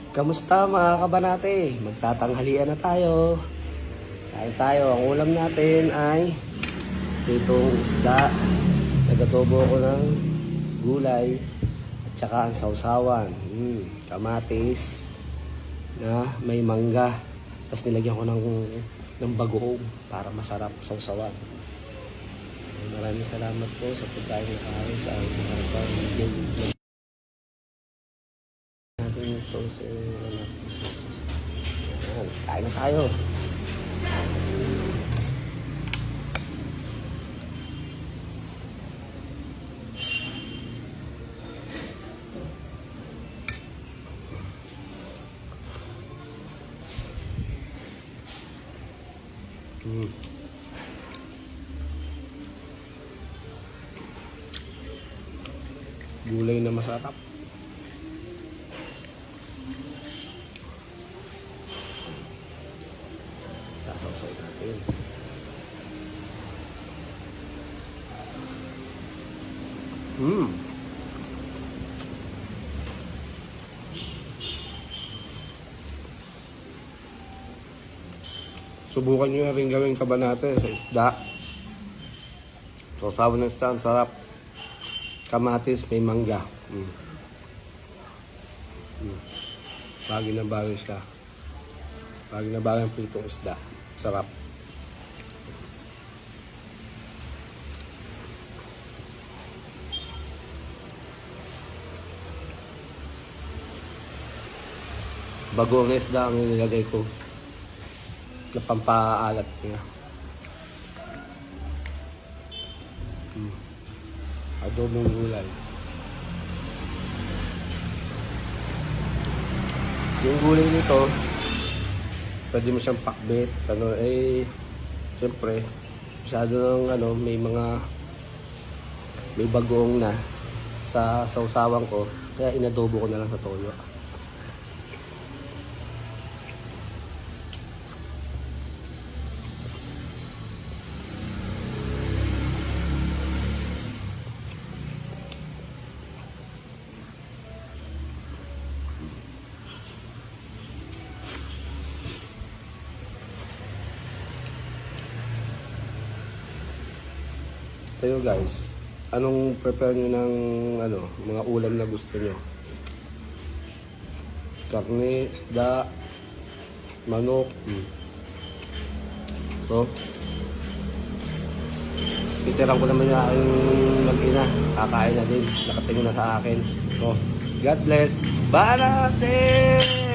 Kamusta mga kabanate? Magtatanghalian na tayo. Kain tayo. Ang ulam natin ay itong isda. Nagatobo ko ng gulay at saka ang sausawan. Kamatis na may mangga. Tapos nilagyan ko ng bagoong para masarap sausawan. Maraming salamat po sa pagkain na kain sa aking harapan. Natin ito sa kain na tayo. Gulay na masarap. Sasawsaw natin. Subukan nyo na rin gawing kabanate sa isda. Sausawan ng isda, ang sarap. Kamatis, may mangga. Bagay na bagay siya. Bagay na bagay ang pritong isda. Sarap. Bagoong isda ang nilagay ko na pampaalat niya. Adobong gulay. Yung gulay nito, pwede mo siyang pakbit. Siyempre, masyado ng may bagoong na sa sausawan ko. Kaya inadobo ko na lang sa toyo. Kayo guys, anong prepare nyo ng mga ulam na gusto nyo? Karne, isda, manok. So, titiran ko naman yung aking mag-ina. Kakain na din. Nakatingin na sa akin. So, God bless. Banate!